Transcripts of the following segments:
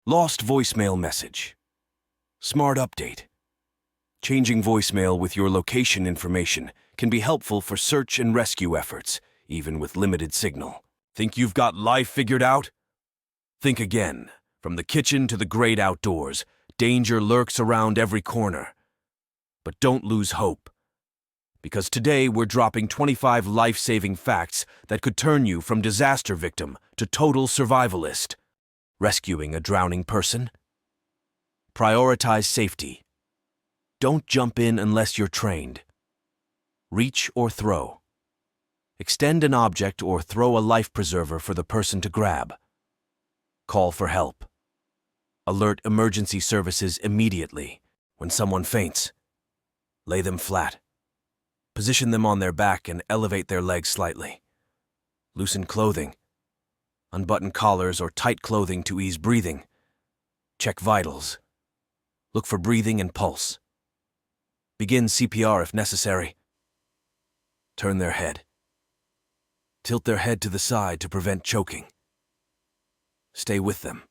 Lost voicemail message. Smart update. Changing voicemail with your location information can be helpful for search and rescue efforts, even with limited signal. Think you've got life figured out? Think again. From the kitchen to the great outdoors, danger lurks around every corner. But don't lose hope. Because today we're dropping 25 life-saving facts that could turn you from disaster victim to total survivalist. Rescuing a drowning person? Prioritize safety. Don't jump in unless you're trained. Reach or throw. Extend an object or throw a life preserver for the person to grab. Call for help. Alert emergency services immediately. When someone faints, lay them flat. Position them on their back and elevate their legs slightly. Loosen clothing. Unbutton collars or tight clothing to ease breathing. Check vitals. Look for breathing and pulse. Begin CPR if necessary. Turn their head. Tilt their head to the side to prevent choking. Stay with them.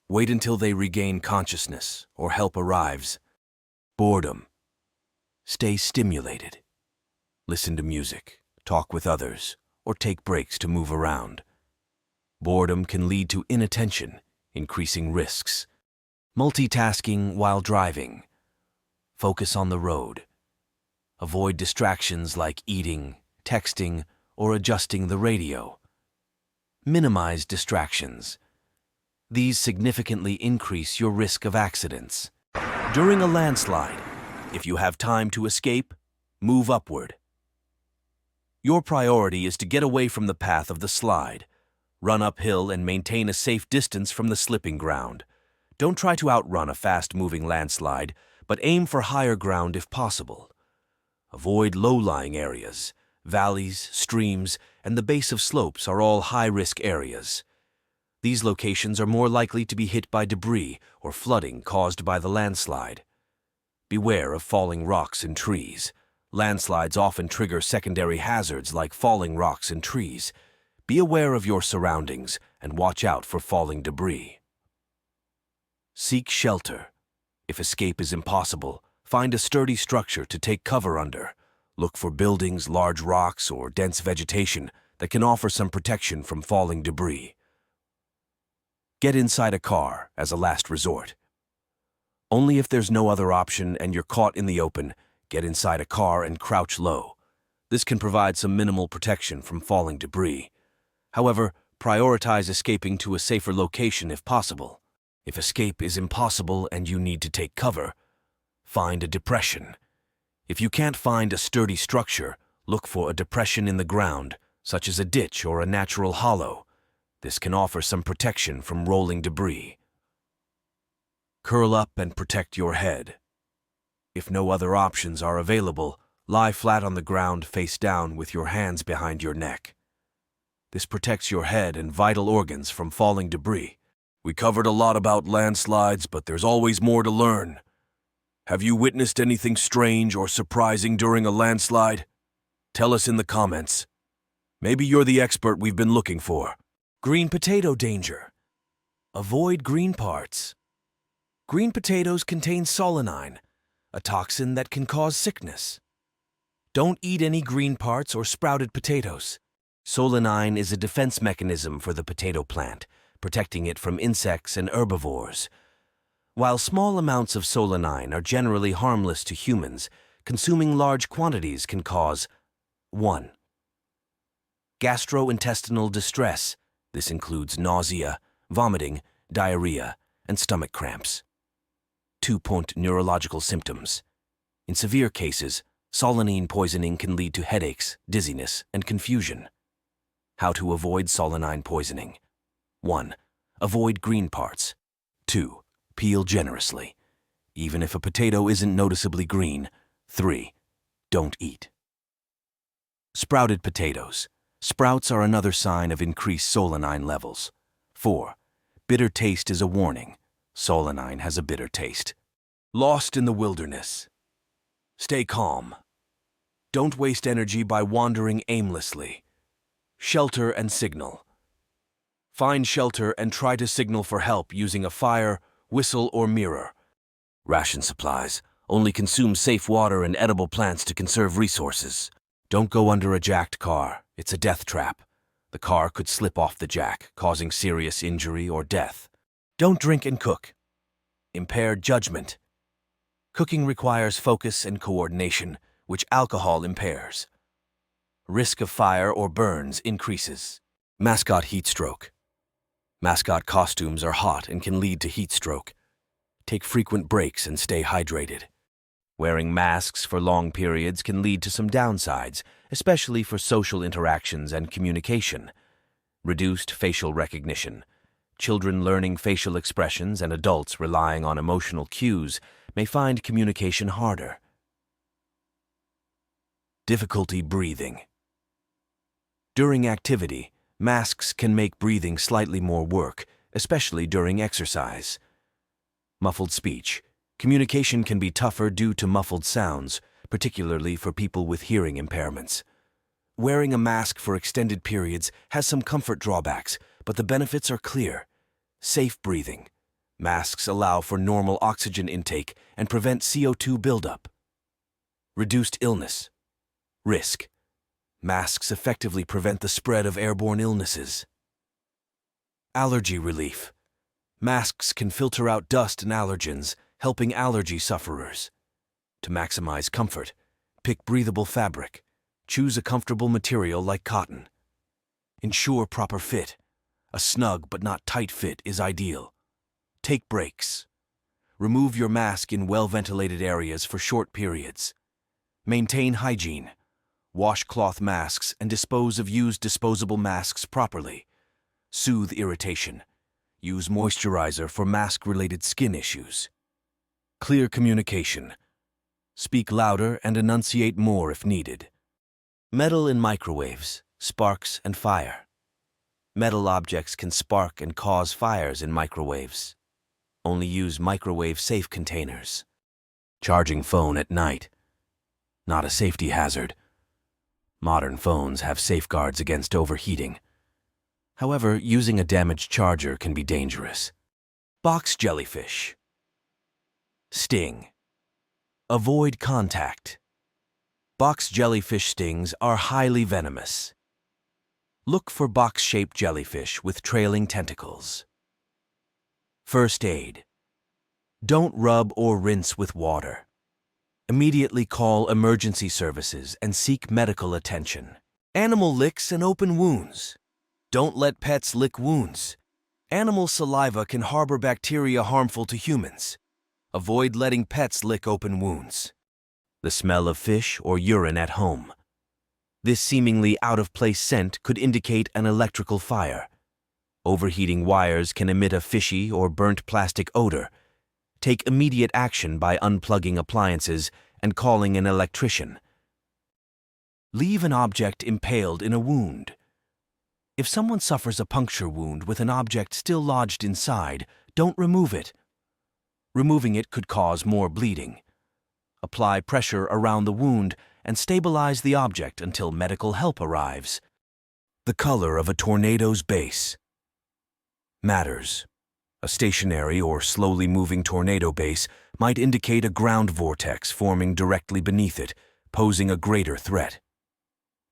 Wait until they regain consciousness or help arrives. Boredom. Stay stimulated. Listen to music, talk with others, or take breaks to move around. Boredom can lead to inattention, increasing risks. Multitasking while driving. Focus on the road. Avoid distractions like eating, texting, or adjusting the radio. Minimize distractions. These significantly increase your risk of accidents. During a landslide, if you have time to escape, move upward. Your priority is to get away from the path of the slide. Run uphill and maintain a safe distance from the slipping ground. Don't try to outrun a fast-moving landslide, but aim for higher ground if possible. Avoid low-lying areas. Valleys, streams, and the base of slopes are all high-risk areas. These locations are more likely to be hit by debris or flooding caused by the landslide. Beware of falling rocks and trees. Landslides often trigger secondary hazards like falling rocks and trees. Be aware of your surroundings and watch out for falling debris. Seek shelter. If escape is impossible, find a sturdy structure to take cover under. Look for buildings, large rocks, or dense vegetation that can offer some protection from falling debris. Get inside a car as a last resort. Only if there's no other option and you're caught in the open, get inside a car and crouch low. This can provide some minimal protection from falling debris. However, prioritize escaping to a safer location if possible. If escape is impossible and you need to take cover, find a depression. If you can't find a sturdy structure, look for a depression in the ground, such as a ditch or a natural hollow. This can offer some protection from rolling debris. Curl up and protect your head. If no other options are available, lie flat on the ground face down with your hands behind your neck. This protects your head and vital organs from falling debris. We covered a lot about landslides, but there's always more to learn. Have you witnessed anything strange or surprising during a landslide? Tell us in the comments. Maybe you're the expert we've been looking for. Green potato danger. Avoid green parts. Green potatoes contain solanine, a toxin that can cause sickness. Don't eat any green parts or sprouted potatoes. Solanine is a defense mechanism for the potato plant, protecting it from insects and herbivores. While small amounts of solanine are generally harmless to humans, consuming large quantities can cause 1. Gastrointestinal distress. This includes nausea, vomiting, diarrhea, and stomach cramps. 2. Neurological symptoms. In severe cases, solanine poisoning can lead to headaches, dizziness, and confusion. How to avoid solanine poisoning. 1. Avoid green parts. 2. Peel generously. Even if a potato isn't noticeably green. 3. Don't eat. Sprouted potatoes. Sprouts are another sign of increased solanine levels. 4. Bitter taste is a warning. Solanine has a bitter taste. Lost in the wilderness. Stay calm. Don't waste energy by wandering aimlessly. Shelter and signal. Find shelter and try to signal for help using a fire, whistle, or mirror. Ration supplies. Only consume safe water and edible plants to conserve resources. Don't go under a jacked car. It's a death trap. The car could slip off the jack, causing serious injury or death. Don't drink and cook. Impaired judgment. Cooking requires focus and coordination, which alcohol impairs. Risk of fire or burns increases. Mascot heat stroke. Mascot costumes are hot and can lead to heat stroke. Take frequent breaks and stay hydrated. Wearing masks for long periods can lead to some downsides, especially for social interactions and communication. Reduced facial recognition. Children learning facial expressions and adults relying on emotional cues may find communication harder. Difficulty breathing. During activity, masks can make breathing slightly more work, especially during exercise. Muffled speech. Communication can be tougher due to muffled sounds, particularly for people with hearing impairments. Wearing a mask for extended periods has some comfort drawbacks, but the benefits are clear. Safe breathing. Masks allow for normal oxygen intake and prevent CO2 buildup. Reduced illness. Risk. Masks effectively prevent the spread of airborne illnesses. Allergy relief. Masks can filter out dust and allergens, helping allergy sufferers. To maximize comfort, pick breathable fabric. Choose a comfortable material like cotton. Ensure proper fit. A snug but not tight fit is ideal. Take breaks. Remove your mask in well-ventilated areas for short periods. Maintain hygiene. Wash cloth masks and dispose of used disposable masks properly. Soothe irritation. Use moisturizer for mask-related skin issues. Clear communication. Speak louder and enunciate more if needed. Metal in microwaves, sparks and fire. Metal objects can spark and cause fires in microwaves. Only use microwave-safe containers. Charging phone at night. Not a safety hazard. Modern phones have safeguards against overheating. However, using a damaged charger can be dangerous. Box jellyfish. Sting. Avoid contact. Box jellyfish stings are highly venomous. Look for box-shaped jellyfish with trailing tentacles. First aid. Don't rub or rinse with water. Immediately call emergency services and seek medical attention. Animal licks and open wounds. Don't let pets lick wounds. Animal saliva can harbor bacteria harmful to humans. Avoid letting pets lick open wounds. The smell of fish or urine at home. This seemingly out-of-place scent could indicate an electrical fire. Overheating wires can emit a fishy or burnt plastic odor. Take immediate action by unplugging appliances and calling an electrician. Leave an object impaled in a wound. If someone suffers a puncture wound with an object still lodged inside, don't remove it. Removing it could cause more bleeding. Apply pressure around the wound and stabilize the object until medical help arrives. The color of a tornado's base matters. A stationary or slowly moving tornado base might indicate a ground vortex forming directly beneath it, posing a greater threat.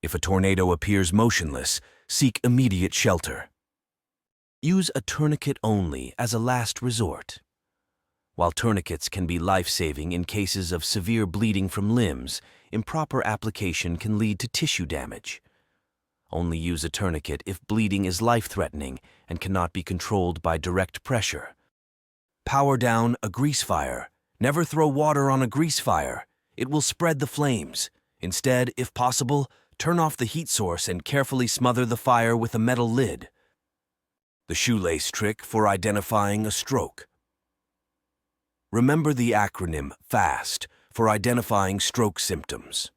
If a tornado appears motionless, seek immediate shelter. Use a tourniquet only as a last resort. While tourniquets can be life-saving in cases of severe bleeding from limbs, improper application can lead to tissue damage. Only use a tourniquet if bleeding is life-threatening and cannot be controlled by direct pressure. Power down a grease fire. Never throw water on a grease fire. It will spread the flames. Instead, if possible, turn off the heat source and carefully smother the fire with a metal lid. The shoelace trick for identifying a stroke. Remember the acronym FAST for identifying stroke symptoms.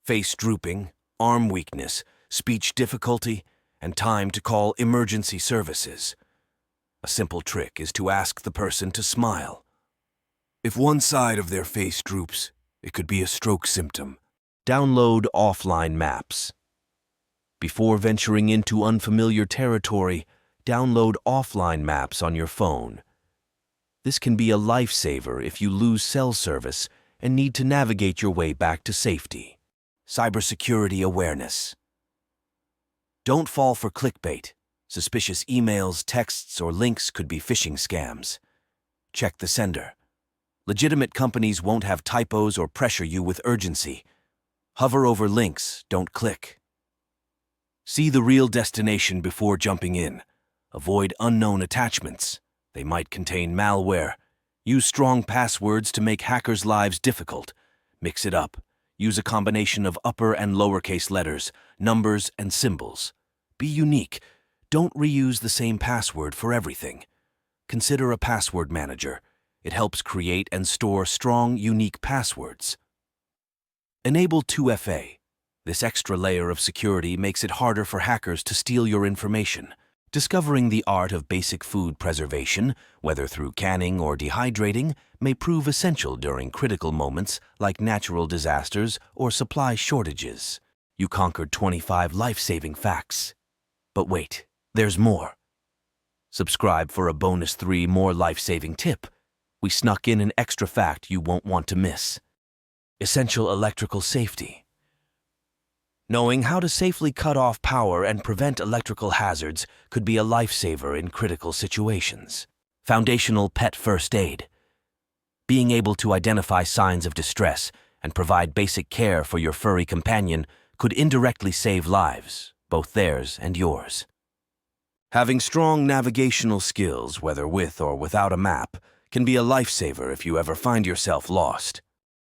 Face drooping, arm weakness, speech difficulty, and time to call emergency services. A simple trick is to ask the person to smile. If one side of their face droops, it could be a stroke symptom. Download offline maps. Before venturing into unfamiliar territory, download offline maps on your phone. This can be a lifesaver if you lose cell service and need to navigate your way back to safety. Cybersecurity awareness. Don't fall for clickbait. Suspicious emails, texts, or links could be phishing scams. Check the sender. Legitimate companies won't have typos or pressure you with urgency. Hover over links, don't click. See the real destination before jumping in. Avoid unknown attachments. They might contain malware. Use strong passwords to make hackers' lives difficult. Mix it up. Use a combination of upper and lowercase letters, numbers, and symbols. Be unique. Don't reuse the same password for everything. Consider a password manager. It helps create and store strong, unique passwords. Enable 2FA. This extra layer of security makes it harder for hackers to steal your information. Discovering the art of basic food preservation, whether through canning or dehydrating, may prove essential during critical moments like natural disasters or supply shortages. You conquered 25 life-saving facts. But wait, there's more. Subscribe for a bonus 3 more life-saving tip. We snuck in an extra fact you won't want to miss. Essential electrical safety. Knowing how to safely cut off power and prevent electrical hazards could be a lifesaver in critical situations. Foundational pet first aid. Being able to identify signs of distress and provide basic care for your furry companion could indirectly save lives, both theirs and yours. Having strong navigational skills, whether with or without a map, can be a lifesaver if you ever find yourself lost.